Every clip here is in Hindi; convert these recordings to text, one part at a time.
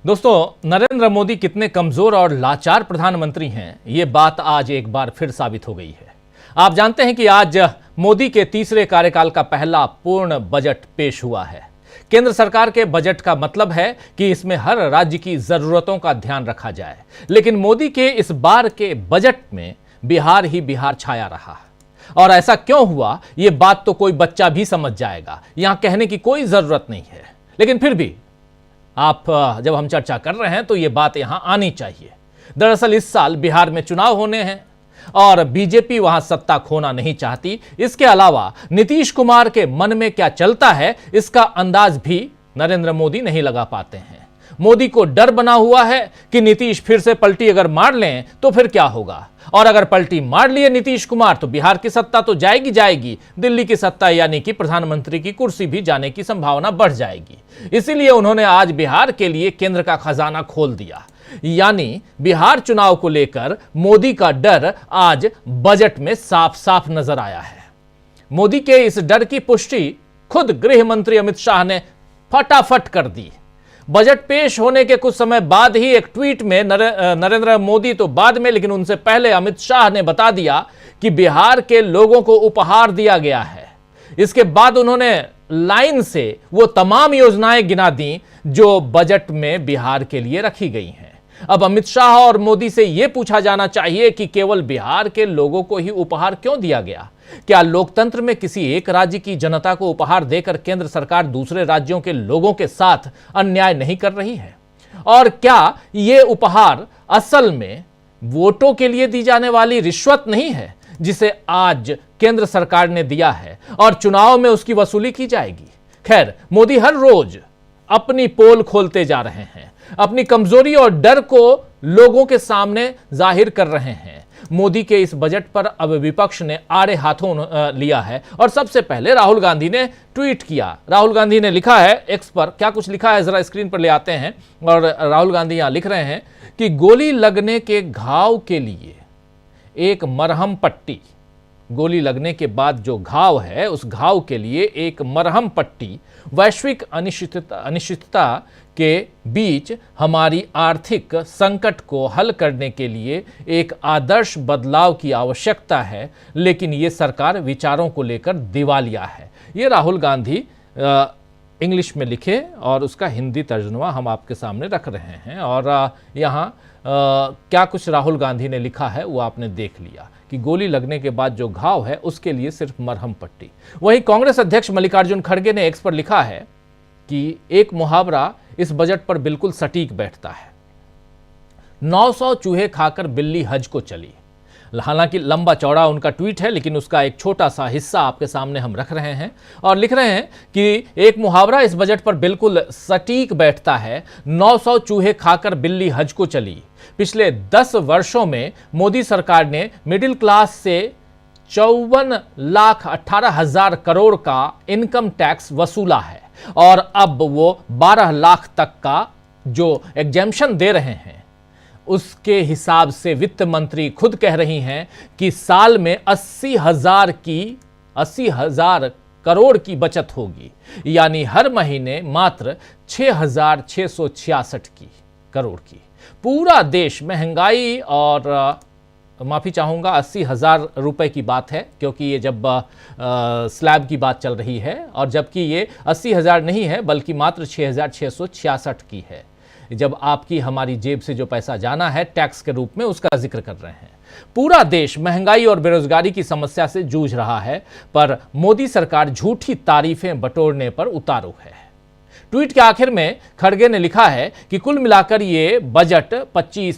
दोस्तों, नरेंद्र मोदी कितने कमजोर और लाचार प्रधानमंत्री हैं, ये बात आज एक बार फिर साबित हो गई है। आप जानते हैं कि आज मोदी के तीसरे कार्यकाल का पहला पूर्ण बजट पेश हुआ है। केंद्र सरकार के बजट का मतलब है कि इसमें हर राज्य की जरूरतों का ध्यान रखा जाए, लेकिन मोदी के इस बार के बजट में बिहार ही बिहार छाया रहा। और ऐसा क्यों हुआ, ये बात तो कोई बच्चा भी समझ जाएगा, यहां कहने की कोई जरूरत नहीं है। लेकिन फिर भी जब हम चर्चा कर रहे हैं तो यह बात यहां आनी चाहिए। दरअसल इस साल बिहार में चुनाव होने हैं और बीजेपी वहां सत्ता खोना नहीं चाहती। इसके अलावा नीतीश कुमार के मन में क्या चलता है, इसका अंदाज भी नरेंद्र मोदी नहीं लगा पाते हैं। मोदी को डर बना हुआ है कि नीतीश फिर से पलटी अगर मार लें तो फिर क्या होगा, और अगर पलटी मार लिए नीतीश कुमार तो बिहार की सत्ता तो जाएगी, दिल्ली की सत्ता यानी कि प्रधानमंत्री की कुर्सी भी जाने की संभावना बढ़ जाएगी। इसीलिए उन्होंने आज बिहार के लिए केंद्र का खजाना खोल दिया। यानी बिहार चुनाव को लेकर मोदी का डर आज बजट में साफ साफ नजर आया है। मोदी के इस डर की पुष्टि खुद गृह मंत्री अमित शाह ने फटाफट कर दी। बजट पेश होने के कुछ समय बाद ही एक ट्वीट में नरेंद्र मोदी तो बाद में, लेकिन उनसे पहले अमित शाह ने बता दिया कि बिहार के लोगों को उपहार दिया गया है। इसके बाद उन्होंने लाइन से वो तमाम योजनाएं गिना दी जो बजट में बिहार के लिए रखी गई हैं। अब अमित शाह और मोदी से यह पूछा जाना चाहिए कि केवल बिहार के लोगों को ही उपहार क्यों दिया गया? क्या लोकतंत्र में किसी एक राज्य की जनता को उपहार देकर केंद्र सरकार दूसरे राज्यों के लोगों के साथ अन्याय नहीं कर रही है? और क्या यह उपहार असल में वोटों के लिए दी जाने वाली रिश्वत नहीं है, जिसे आज केंद्र सरकार ने दिया है और चुनाव में उसकी वसूली की जाएगी? खैर, मोदी हर रोज अपनी पोल खोलते जा रहे हैं, अपनी कमजोरी और डर को लोगों के सामने जाहिर कर रहे हैं। मोदी के इस बजट पर अब विपक्ष ने आड़े हाथों लिया है और सबसे पहले राहुल गांधी ने ट्वीट किया। राहुल गांधी ने लिखा है एक्स पर, क्या कुछ लिखा है जरा स्क्रीन पर ले आते हैं। और राहुल गांधी यहां लिख रहे हैं कि गोली लगने के घाव के लिए एक मरहम पट्टी, गोली लगने के बाद जो घाव है उस घाव के लिए एक मरहम पट्टी, वैश्विक अनिश्चितता के बीच हमारी आर्थिक संकट को हल करने के लिए एक आदर्श बदलाव की आवश्यकता है, लेकिन ये सरकार विचारों को लेकर दिवालिया है। ये राहुल गांधी इंग्लिश में लिखे और उसका हिंदी तर्जुमा हम आपके सामने रख रहे हैं। और यहाँ क्या कुछ राहुल गांधी ने लिखा है वो आपने देख लिया कि गोली लगने के बाद जो घाव है उसके लिए सिर्फ मरहम पट्टी। वहीं कांग्रेस अध्यक्ष मल्लिकार्जुन खड़गे ने एक्स पर लिखा है कि एक मुहावरा इस बजट पर बिल्कुल सटीक बैठता है, 900 चूहे खाकर बिल्ली हज को चली। हालांकि लंबा चौड़ा उनका ट्वीट है, लेकिन उसका एक छोटा सा हिस्सा आपके सामने हम रख रहे हैं और लिख रहे हैं कि एक मुहावरा इस बजट पर बिल्कुल सटीक बैठता है, 900 चूहे खाकर बिल्ली हज को चली। पिछले 10 वर्षों में मोदी सरकार ने मिडिल क्लास से 54,18,000 करोड़ का इनकम टैक्स वसूला है और अब वो 12 लाख तक का जो एग्जेम्पशन दे रहे हैं, उसके हिसाब से वित्त मंत्री खुद कह रही हैं कि साल में 80,000 करोड़ की बचत होगी, यानी हर महीने मात्र 6,666 करोड़ की। पूरा देश महंगाई और माफी चाहूंगा 80,000 रुपए की बात है, क्योंकि ये जब स्लैब की बात चल रही है, और जबकि ये 80,000 नहीं है बल्कि मात्र 6,666 की है। जब आपकी हमारी जेब से जो पैसा जाना है टैक्स के रूप में, उसका जिक्र कर रहे हैं। पूरा देश महंगाई और बेरोजगारी की समस्या से जूझ रहा है, पर मोदी सरकार झूठी तारीफें बटोरने पर उतारू है। ट्वीट के आखिर में खड़गे ने लिखा है कि कुल मिलाकर ये बजट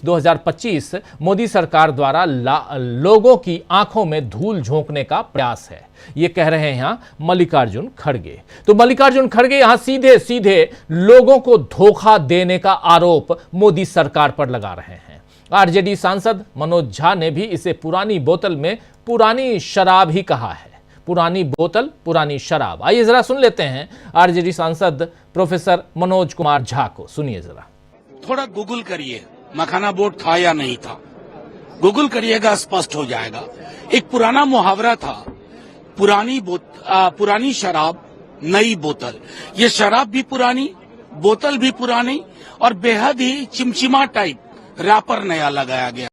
2025 मोदी सरकार द्वारा लोगों की आंखों में धूल झोंकने का प्रयास है। ये कह रहे हैं यहां मल्लिकार्जुन खड़गे। तो मल्लिकार्जुन खड़गे यहां सीधे सीधे लोगों को धोखा देने का आरोप मोदी सरकार पर लगा रहे हैं। आरजेडी सांसद मनोज झा ने भी इसे पुरानी बोतल में पुरानी शराब ही कहा है। पुरानी बोतल पुरानी शराब। आइए जरा सुन लेते हैं आरजेडी सांसद प्रोफेसर मनोज कुमार झा को, सुनिए जरा। थोड़ा गूगल करिए, मखाना बोर्ड था या नहीं था, गूगल करिएगा स्पष्ट हो जाएगा। एक पुराना मुहावरा था, पुरानी शराब नई बोतल। ये शराब भी पुरानी, बोतल भी पुरानी और बेहद ही चिमचिमा टाइप रैपर नया लगाया गया।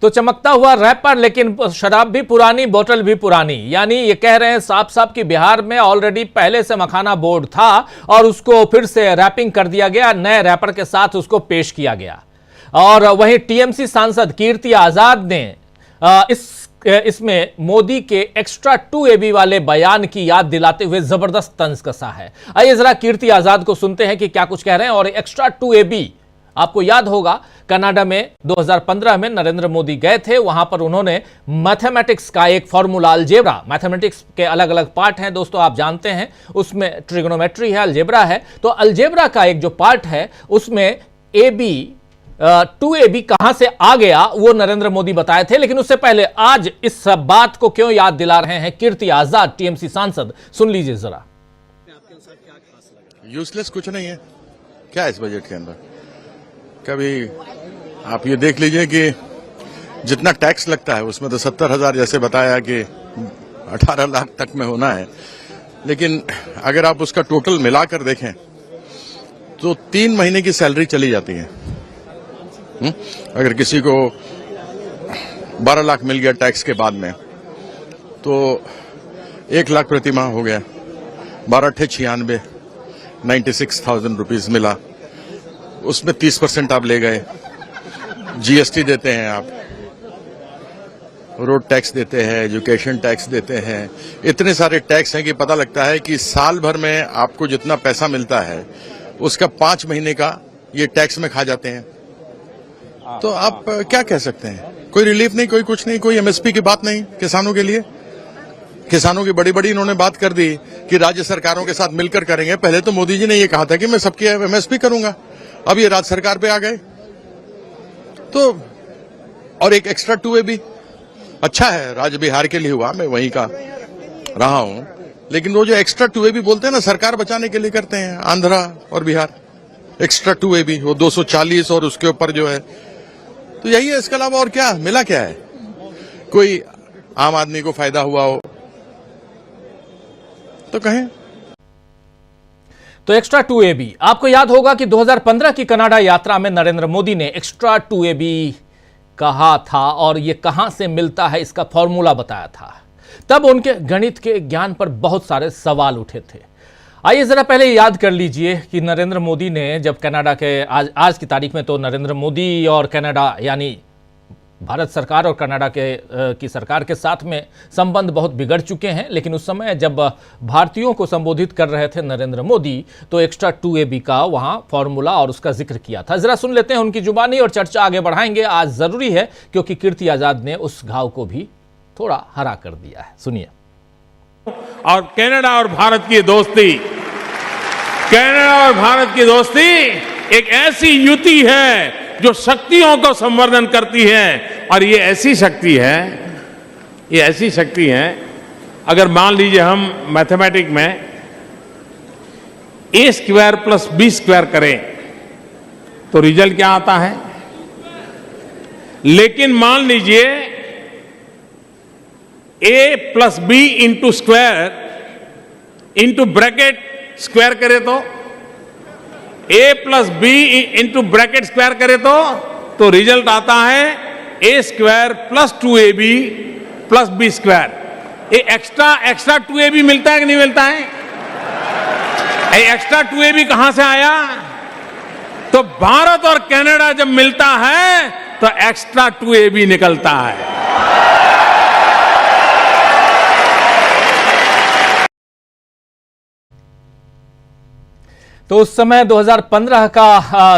तो चमकता हुआ रैपर, लेकिन शराब भी पुरानी, बोतल भी पुरानी। यानी ये कह रहे हैं साफ साफ कि बिहार में ऑलरेडी पहले से मखाना बोर्ड था और उसको फिर से रैपिंग कर दिया गया, नए रैपर के साथ उसको पेश किया गया। और वहीं टीएमसी सांसद कीर्ति आजाद ने इसमें मोदी के एक्स्ट्रा 2AB वाले बयान की याद दिलाते हुए जबरदस्त तंज कसा है। आइए जरा कीर्ति आजाद को सुनते हैं कि क्या कुछ कह रहे हैं। और एक्स्ट्रा 2AB आपको याद होगा, कनाडा में 2015 में नरेंद्र मोदी गए थे, वहां पर उन्होंने मैथमेटिक्स का एक फॉर्मूला, अलजेब्रा, मैथमेटिक्स के अलग अलग पार्ट हैं दोस्तों, आप जानते हैं, उसमें ट्रिग्नोमेट्री है, अलजेब्रा है। तो अलजेब्रा का एक जो पार्ट है उसमें AB 2AB कहां से आ गया वो नरेंद्र मोदी बताए थे। लेकिन उससे पहले आज इस बात को क्यों याद दिला रहे हैं कीर्ति आजाद, टीएमसी सांसद, सुन लीजिए जरा। यूजलेस कुछ नहीं है क्या इस बजट के अंदर। कभी आप ये देख लीजिए कि जितना टैक्स लगता है उसमें तो 70,000 जैसे बताया कि 18 लाख तक में होना है, लेकिन अगर आप उसका टोटल मिलाकर देखें तो 3 महीने की सैलरी चली जाती है। अगर किसी को 12 लाख मिल गया टैक्स के बाद में तो 1 लाख प्रति माह हो गया, 12×96 96,000 रुपीज मिला। उसमें 30% आप ले गए, जीएसटी देते हैं आप, रोड टैक्स देते हैं, एजुकेशन टैक्स देते हैं, इतने सारे टैक्स हैं कि पता लगता है कि साल भर में आपको जितना पैसा मिलता है उसका 5 महीने का ये टैक्स में खा जाते हैं। तो आप क्या कह सकते हैं, कोई रिलीफ नहीं, कोई कुछ नहीं, कोई एमएसपी की बात नहीं किसानों के लिए। किसानों की बड़ी बड़ी इन्होंने बात कर दी कि राज्य सरकारों के साथ मिलकर करेंगे। पहले तो मोदी जी ने ये कहा था कि मैं सबकी एमएसपी करूंगा, अब ये राज्य सरकार पे आ गए। तो और एक एक्स्ट्रा 2AB अच्छा है, राज्य बिहार के लिए हुआ, मैं वहीं का रहा हूं, लेकिन वो जो एक्स्ट्रा 2AB बोलते हैं ना, सरकार बचाने के लिए करते हैं, आंध्रा और बिहार। एक्स्ट्रा 2AB वो 240 और उसके ऊपर जो है, तो यही है। इसके अलावा और क्या मिला, क्या है? कोई आम आदमी को फायदा हुआ हो तो कहें। तो एक्स्ट्रा 2AB आपको याद होगा कि 2015 की कनाडा यात्रा में नरेंद्र मोदी ने एक्स्ट्रा 2AB कहा था और यह कहां से मिलता है इसका फॉर्मूला बताया था। तब उनके गणित के ज्ञान पर बहुत सारे सवाल उठे थे। आइए जरा पहले याद कर लीजिए कि नरेंद्र मोदी ने जब कनाडा के आज की तारीख में, तो नरेंद्र मोदी और कनाडा यानी भारत सरकार और कनाडा की सरकार के साथ में संबंध बहुत बिगड़ चुके हैं। लेकिन उस समय जब भारतीयों को संबोधित कर रहे थे नरेंद्र मोदी तो एक्स्ट्रा 2AB का वहां फॉर्मूला और उसका जिक्र किया था। जरा सुन लेते हैं उनकी जुबानी और चर्चा आगे बढ़ाएंगे। आज जरूरी है क्योंकि कीर्ति आजाद ने उस घाव को भी थोड़ा हरा कर दिया है। सुनिए। और कनाडा और भारत की दोस्ती, कनाडा और भारत की दोस्ती एक ऐसी युति है जो शक्तियों को संवर्धन करती है। और ये ऐसी शक्ति है, ये ऐसी शक्ति है, अगर मान लीजिए हम मैथमेटिक्स में A² + B² करें तो रिजल्ट क्या आता है। लेकिन मान लीजिए A + B × square into bracket square करे तो, A + B × ब्रैकेट स्क्वायर करे तो रिजल्ट आता है A² + 2AB + B²। ये एक्स्ट्रा 2AB मिलता है कि नहीं मिलता है? ये एक्स्ट्रा 2AB कहां से आया? तो भारत और कनाडा जब मिलता है तो एक्स्ट्रा 2AB निकलता है। तो उस समय 2015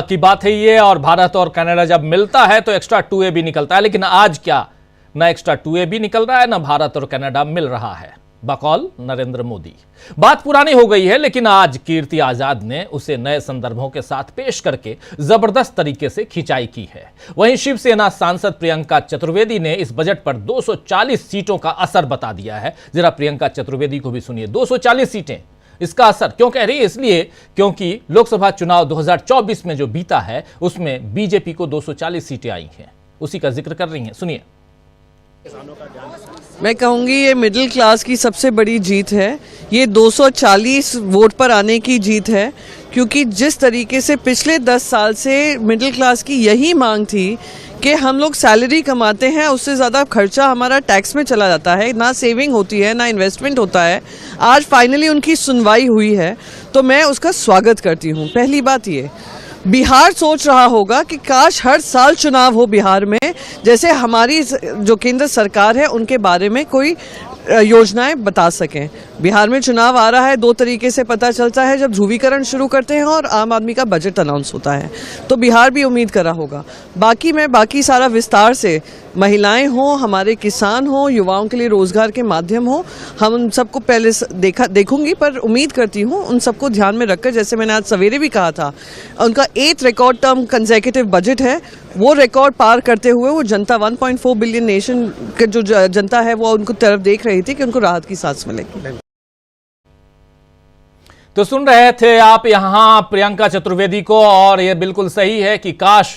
की बात है ये, और भारत और कनाडा जब मिलता है तो एक्स्ट्रा 2AB निकलता है। लेकिन आज क्या, ना एक्स्ट्रा 2AB निकल रहा है, ना भारत और कनाडा मिल रहा है, बकौल नरेंद्र मोदी। बात पुरानी हो गई है, लेकिन आज कीर्ति आजाद ने उसे नए संदर्भों के साथ पेश करके जबरदस्त तरीके से खिंचाई की है। वहीं शिवसेना सांसद प्रियंका चतुर्वेदी ने इस बजट पर 240 सीटों का असर बता दिया है। जरा प्रियंका चतुर्वेदी को भी सुनिए। 240 सीटें, इसका असर क्यों कह रही है? इसलिए क्योंकि लोकसभा चुनाव 2024 में जो बीता है उसमें बीजेपी को 240 सीटें आई हैं, उसी का जिक्र कर रही हैं। सुनिए। मैं कहूँगी ये मिडिल क्लास की सबसे बड़ी जीत है। ये 240 वोट पर आने की जीत है क्योंकि जिस तरीके से पिछले 10 साल से मिडिल क्लास की यही मांग थी कि हम लोग सैलरी कमाते हैं, उससे ज़्यादा खर्चा हमारा टैक्स में चला जाता है, ना सेविंग होती है ना इन्वेस्टमेंट होता है। आज फाइनली उनकी सुनवाई हुई है तो मैं उसका स्वागत करती हूँ। पहली बात ये, बिहार सोच रहा होगा कि काश हर साल चुनाव हो बिहार में, जैसे हमारी जो केंद्र सरकार है उनके बारे में कोई योजनाएं बता सकें। बिहार में चुनाव आ रहा है, 2 तरीके से पता चलता है, जब ध्रुवीकरण शुरू करते हैं और आम आदमी का बजट अनाउंस होता है। तो बिहार भी उम्मीद कर रहा होगा। बाकी सारा विस्तार से महिलाएं हों, हमारे किसान हों, युवाओं के लिए रोजगार के माध्यम हो, हम उन सबको पहले देखूंगी, पर उम्मीद करती हूँ उन सबको ध्यान में रखकर, जैसे मैंने आज सवेरे भी कहा था, उनका 8th record term consecutive budget है, वो रिकॉर्ड पार करते हुए वो जनता 1.4 बिलियन नेशन के जो जनता है वो उनको तरफ देख रही थी कि उनको राहत की सांस मिलेगी। तो सुन रहे थे आप यहां प्रियंका चतुर्वेदी को, और यह बिल्कुल सही है कि काश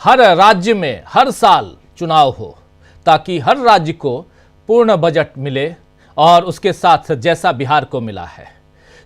हर राज्य में हर साल चुनाव हो ताकि हर राज्य को पूर्ण बजट मिले और उसके साथ जैसा बिहार को मिला है।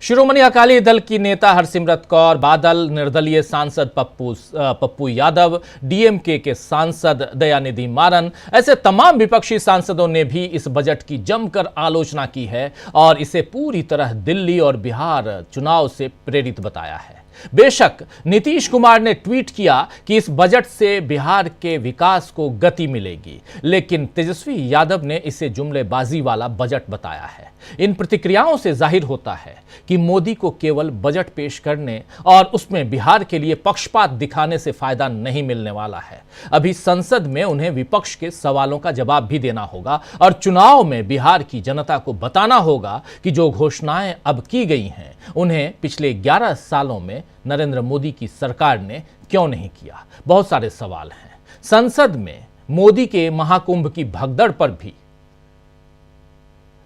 शिरोमणि अकाली दल की नेता हरसिमरत कौर बादल, निर्दलीय सांसद पप्पू यादव, डीएमके के सांसद दयानिधि मारन, ऐसे तमाम विपक्षी सांसदों ने भी इस बजट की जमकर आलोचना की है और इसे पूरी तरह दिल्ली और बिहार चुनाव से प्रेरित बताया है। बेशक नीतीश कुमार ने ट्वीट किया कि इस बजट से बिहार के विकास को गति मिलेगी, लेकिन तेजस्वी यादव ने इसे जुमलेबाजी वाला बजट बताया है। इन प्रतिक्रियाओं से जाहिर होता है कि मोदी को केवल बजट पेश करने और उसमें बिहार के लिए पक्षपात दिखाने से फायदा नहीं मिलने वाला है। अभी संसद में उन्हें विपक्ष के सवालों का जवाब भी देना होगा और चुनाव में बिहार की जनता को बताना होगा कि जो घोषणाएं अब की गई हैं उन्हें पिछले 11 सालों में नरेंद्र मोदी की सरकार ने क्यों नहीं किया। बहुत सारे सवाल हैं। संसद में मोदी के महाकुंभ की भगदड़ पर भी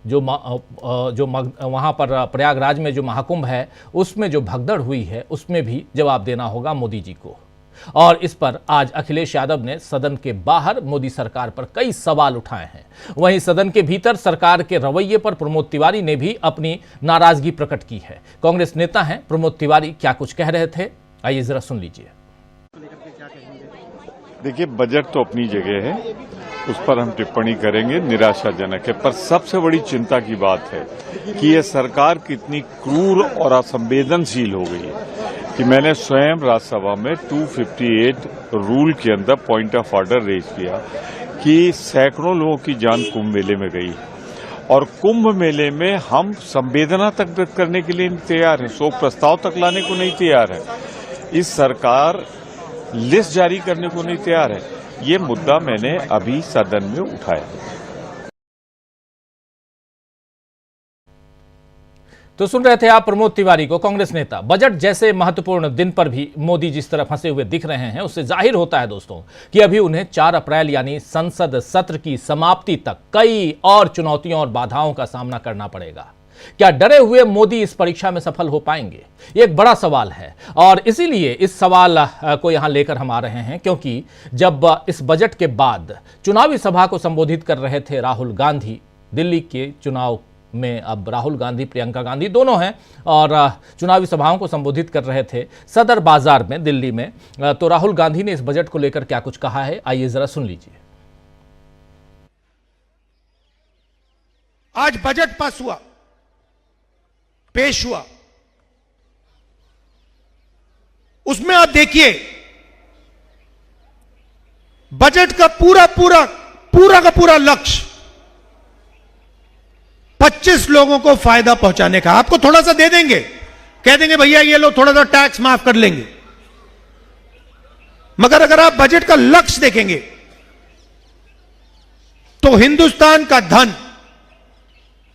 जो वहां पर प्रयागराज में जो महाकुंभ है उसमें जो भगदड़ हुई है उसमें भी जवाब देना होगा मोदी जी को। और इस पर आज अखिलेश यादव ने सदन के बाहर मोदी सरकार पर कई सवाल उठाए हैं। वहीं सदन के भीतर सरकार के रवैये पर प्रमोद तिवारी ने भी अपनी नाराजगी प्रकट की है। कांग्रेस नेता हैं प्रमोद तिवारी, क्या कुछ कह रहे थे, आइए जरा सुन लीजिए। देखिए, बजट तो अपनी जगह है, उस पर हम टिप्पणी करेंगे, निराशाजनक है। पर सबसे बड़ी चिंता की बात है कि यह सरकार कितनी क्रूर और असंवेदनशील हो गई है कि मैंने स्वयं राज्यसभा में 258 रूल के अंदर पॉइंट ऑफ ऑर्डर रेज किया कि सैकड़ों लोगों की जान कुंभ मेले में गई और कुंभ मेले में हम संवेदना तक व्यक्त करने के लिए नहीं तैयार है, शोक प्रस्ताव तक लाने को नहीं तैयार है। इस सरकार लिस्ट जारी करने को नहीं तैयार है। ये मुद्दा मैंने अभी सदन में उठाया। तो सुन रहे थे आप प्रमोद तिवारी को, कांग्रेस नेता। बजट जैसे महत्वपूर्ण दिन पर भी मोदी जिस तरह फंसे हुए दिख रहे हैं उससे जाहिर होता है दोस्तों कि अभी उन्हें 4 अप्रैल यानी संसद सत्र की समाप्ति तक कई और चुनौतियों और बाधाओं का सामना करना पड़ेगा। क्या डरे हुए मोदी इस परीक्षा में सफल हो पाएंगे? ये एक बड़ा सवाल है और इसीलिए इस सवाल को यहां लेकर हम आ रहे हैं, क्योंकि जब इस बजट के बाद चुनावी सभा को संबोधित कर रहे थे राहुल गांधी, दिल्ली के चुनाव में अब राहुल गांधी, प्रियंका गांधी दोनों हैं और चुनावी सभाओं को संबोधित कर रहे थे सदर बाजार में दिल्ली में, तो राहुल गांधी ने इस बजट को लेकर क्या कुछ कहा है, आइए जरा सुन लीजिए। आज बजट पास हुआ, पेश हुआ, उसमें आप देखिए बजट का पूरा लक्ष्य 25 लोगों को फायदा पहुंचाने का। आपको थोड़ा सा दे देंगे, कह देंगे भैया ये लो थोड़ा सा टैक्स माफ कर लेंगे, मगर अगर आप बजट का लक्ष्य देखेंगे तो हिंदुस्तान का धन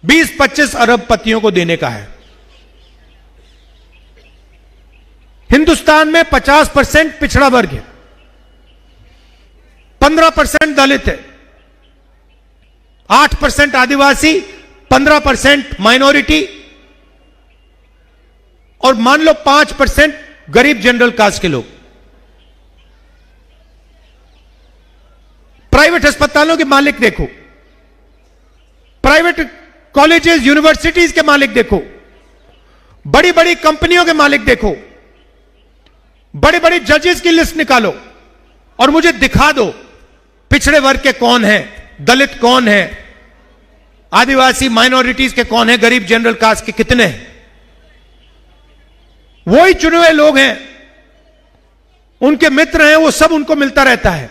20-25 अरबपतियों को देने का है। हिंदुस्तान में 50% पिछड़ा वर्ग है, 15% दलित है, 8% आदिवासी, 15% माइनॉरिटी और मान लो 5% गरीब जनरल कास्ट के लोग। प्राइवेट अस्पतालों के मालिक देखो, प्राइवेट कॉलेजेस यूनिवर्सिटीज के मालिक देखो, बड़ी बड़ी कंपनियों के मालिक देखो, बड़े बड़े जजेस की लिस्ट निकालो और मुझे दिखा दो पिछड़े वर्ग के कौन है, दलित कौन है, आदिवासी माइनॉरिटीज के कौन है, गरीब जनरल कास्ट के कितने हैं। वही चुने हुए लोग हैं, उनके मित्र हैं, वो सब उनको मिलता रहता है।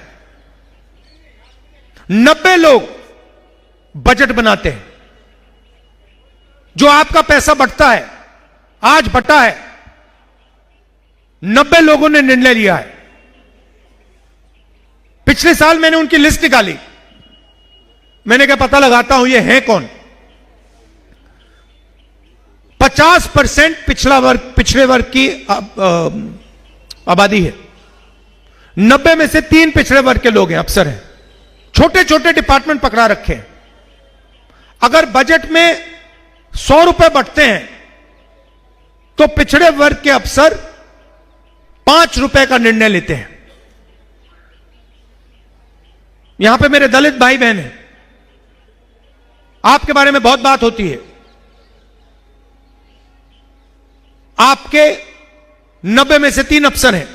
90 लोग बजट बनाते हैं। जो आपका पैसा बंटता है, आज बटा है, 90 लोगों ने निर्णय लिया है। पिछले साल मैंने उनकी लिस्ट निकाली, मैंने क्या पता लगाता हूं ये है कौन। 50% पिछड़े वर्ग की आबादी है। 90 में से 3 पिछड़े वर्ग के लोग हैं, अफसर हैं। छोटे छोटे डिपार्टमेंट पकड़ा रखे हैं। अगर बजट में 100 रुपए बंटते हैं तो पिछड़े वर्ग के अफसर 5 रुपए का निर्णय लेते हैं। यहां पे मेरे दलित भाई बहन हैं, आपके बारे में बहुत बात होती है। आपके 90 में से 3 अफसर हैं,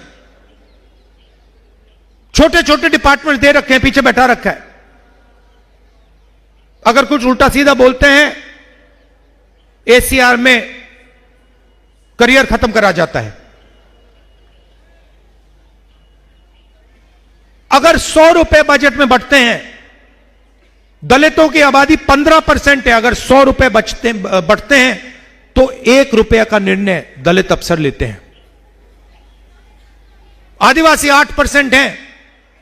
छोटे छोटे डिपार्टमेंट दे रखे हैं, पीछे बैठा रखा है। अगर कुछ उल्टा सीधा बोलते हैं, एसीआर में करियर खत्म करा जाता है। अगर 100 रुपए बजट में बंटते हैं, दलितों की आबादी 15% है, अगर 100 रुपए बंटते हैं तो 1 रुपया का निर्णय दलित अफसर लेते हैं। आदिवासी 8% है,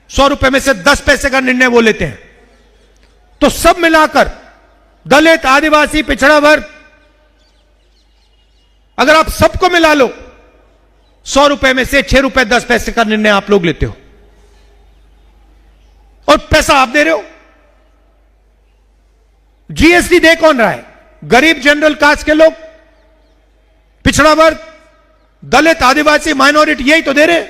100 रुपए में से 10 पैसे का निर्णय वो लेते हैं। तो सब मिलाकर दलित, आदिवासी, पिछड़ा वर्ग, अगर आप सबको मिला लो, 100 रुपए में से 6 रुपए 10 पैसे का निर्णय आप लोग लेते हो, और पैसा आप दे रहे हो। जीएसटी दे कौन रहा है? गरीब जनरल कास्ट के लोग, पिछड़ा वर्ग, दलित, आदिवासी, माइनॉरिटी, यही तो दे रहे।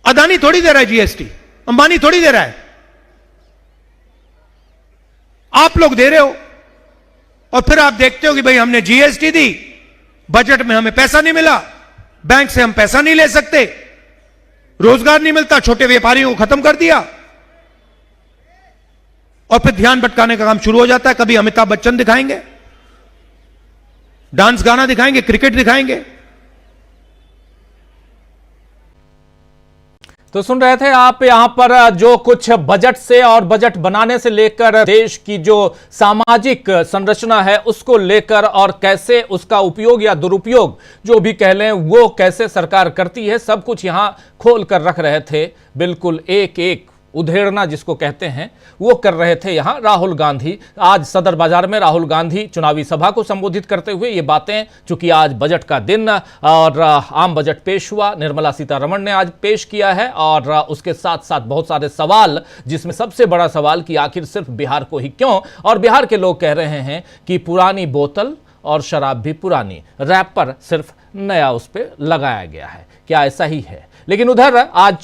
अदानी थोड़ी दे रहा है जीएसटी, अंबानी थोड़ी दे रहा है, आप लोग दे रहे हो। और फिर आप देखते हो कि भाई हमने जीएसटी दी, बजट में हमें पैसा नहीं मिला, बैंक से हम पैसा नहीं ले सकते, रोजगार नहीं मिलता, छोटे व्यापारियों को खत्म कर दिया, और फिर ध्यान भटकाने का काम शुरू हो जाता है। कभी अमिताभ बच्चन दिखाएंगे, डांस गाना दिखाएंगे, क्रिकेट दिखाएंगे। तो सुन रहे थे आप यहां पर जो कुछ बजट से और बजट बनाने से लेकर देश की जो सामाजिक संरचना है उसको लेकर, और कैसे उसका उपयोग या दुरुपयोग जो भी कह लें वो कैसे सरकार करती है, सब कुछ यहां खोल कर रख रहे थे। बिल्कुल एक एक उधेड़ना जिसको कहते हैं वो कर रहे थे यहां राहुल गांधी। आज सदर बाजार में राहुल गांधी चुनावी सभा को संबोधित करते हुए ये बातें, चूंकि आज बजट का दिन और आम बजट पेश हुआ, निर्मला सीतारमण ने आज पेश किया है, और उसके साथ साथ बहुत सारे सवाल, जिसमें सबसे बड़ा सवाल कि आखिर सिर्फ बिहार को ही क्यों। और बिहार के लोग कह रहे हैं कि पुरानी बोतल और शराब भी पुरानी, रैपर सिर्फ नया उस पर लगाया गया है। क्या ऐसा ही है? लेकिन उधर आज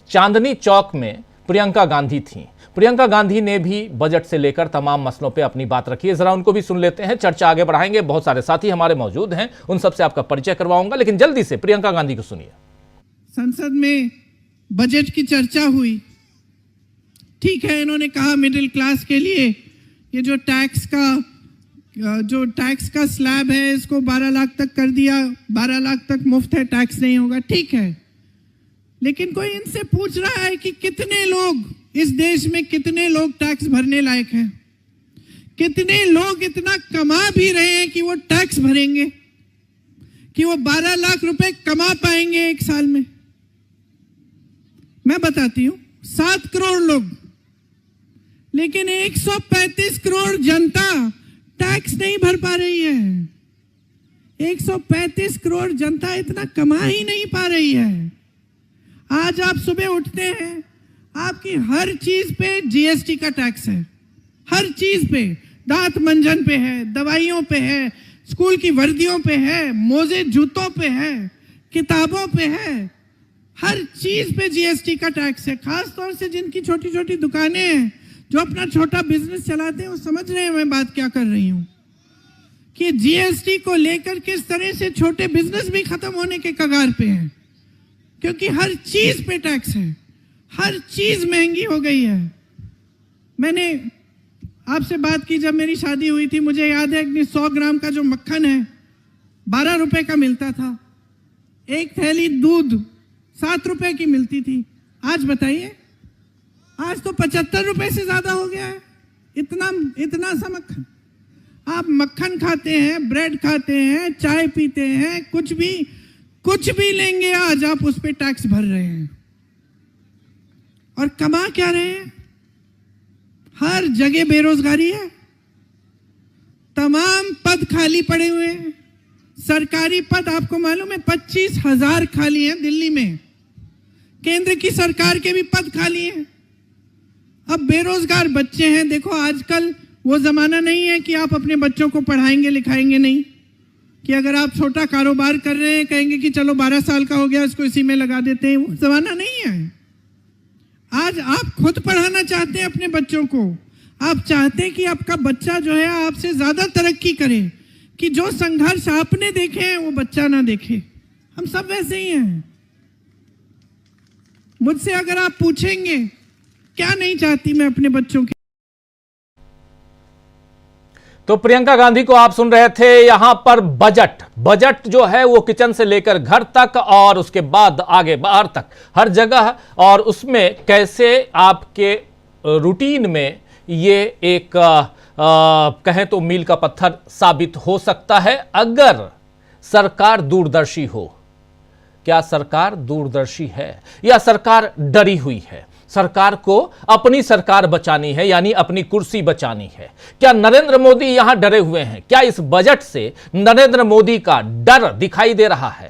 चांदनी चौक में प्रियंका गांधी थी। प्रियंका गांधी ने भी बजट से लेकर तमाम मसलों पे अपनी बात रखी है। जरा उनको भी सुन लेते हैं, चर्चा आगे बढ़ाएंगे। बहुत सारे साथी हमारे मौजूद हैं, उन सबसे आपका परिचय करवाऊंगा, लेकिन जल्दी से प्रियंका गांधी को सुनिए। संसद में बजट की चर्चा हुई, ठीक है, इन्होंने कहा मिडिल क्लास के लिए ये जो टैक्स का स्लैब है इसको 12 लाख तक कर दिया, 12 लाख तक मुफ्त है, टैक्स नहीं होगा, ठीक है। लेकिन कोई इनसे पूछ रहा है कि कितने लोग इस देश में, कितने लोग टैक्स भरने लायक हैं? कितने लोग इतना कमा भी रहे हैं कि वो टैक्स भरेंगे, कि वो 12 लाख रुपए कमा पाएंगे एक साल में? मैं बताती हूं, 7 करोड़ लोग, लेकिन 135 करोड़ जनता टैक्स नहीं भर पा रही है। 135 करोड़ जनता इतना कमा ही नहीं पा रही है। आज आप सुबह उठते हैं, आपकी हर चीज पे जीएसटी का टैक्स है, हर चीज पे, दांत मंजन पे है, दवाइयों पे है, स्कूल की वर्दियों पे है, मोजे जूतों पे है, किताबों पे है, हर चीज पे जीएसटी का टैक्स है। खास तौर से जिनकी छोटी छोटी दुकानें हैं, जो अपना छोटा बिजनेस चलाते हैं, वो समझ रहे हैं मैं बात क्या कर रही हूं, कि जीएसटी को लेकर किस तरह से छोटे बिजनेस भी खत्म होने के कगार पे हैं, क्योंकि हर चीज पे टैक्स है, हर चीज महंगी हो गई है। मैंने आपसे बात की जब मेरी शादी हुई थी, मुझे याद है कि 100 ग्राम का जो मक्खन है 12 रुपए का मिलता था, एक थैली दूध 7 रुपए की मिलती थी। आज बताइए, आज तो 75 रुपए से ज्यादा हो गया है। इतना सा मक्खन, आप मक्खन खाते हैं, ब्रेड खाते हैं, चाय पीते हैं, कुछ भी लेंगे आज आप उस पर टैक्स भर रहे हैं। और कमा क्या रहे हैं? हर जगह बेरोजगारी है, तमाम पद खाली पड़े हुए हैं। सरकारी पद आपको मालूम है 25,000 खाली हैं दिल्ली में। केंद्र की सरकार के भी पद खाली हैं। अब बेरोजगार बच्चे हैं। देखो, आजकल वो जमाना नहीं है कि आप अपने बच्चों को पढ़ाएंगे लिखाएंगे नहीं, कि अगर आप छोटा कारोबार कर रहे हैं कहेंगे कि चलो 12 साल का हो गया इसको इसी में लगा देते हैं। वो जमाना नहीं है। आज आप खुद पढ़ाना चाहते हैं अपने बच्चों को। आप चाहते हैं कि आपका बच्चा जो है आपसे ज्यादा तरक्की करे, कि जो संघर्ष आपने देखे हैं वो बच्चा ना देखे। हम सब वैसे ही हैं। मुझसे अगर आप पूछेंगे क्या नहीं चाहती मैं अपने बच्चों के। तो प्रियंका गांधी को आप सुन रहे थे। यहां पर बजट जो है वो किचन से लेकर घर तक और उसके बाद आगे बाहर तक हर जगह, और उसमें कैसे आपके रूटीन में ये एक कहें तो मील का पत्थर साबित हो सकता है अगर सरकार दूरदर्शी हो। क्या सरकार दूरदर्शी है या सरकार डरी हुई है? सरकार को अपनी सरकार बचानी है, यानी अपनी कुर्सी बचानी है। क्या नरेंद्र मोदी यहां डरे हुए हैं? क्या इस बजट से नरेंद्र मोदी का डर दिखाई दे रहा है?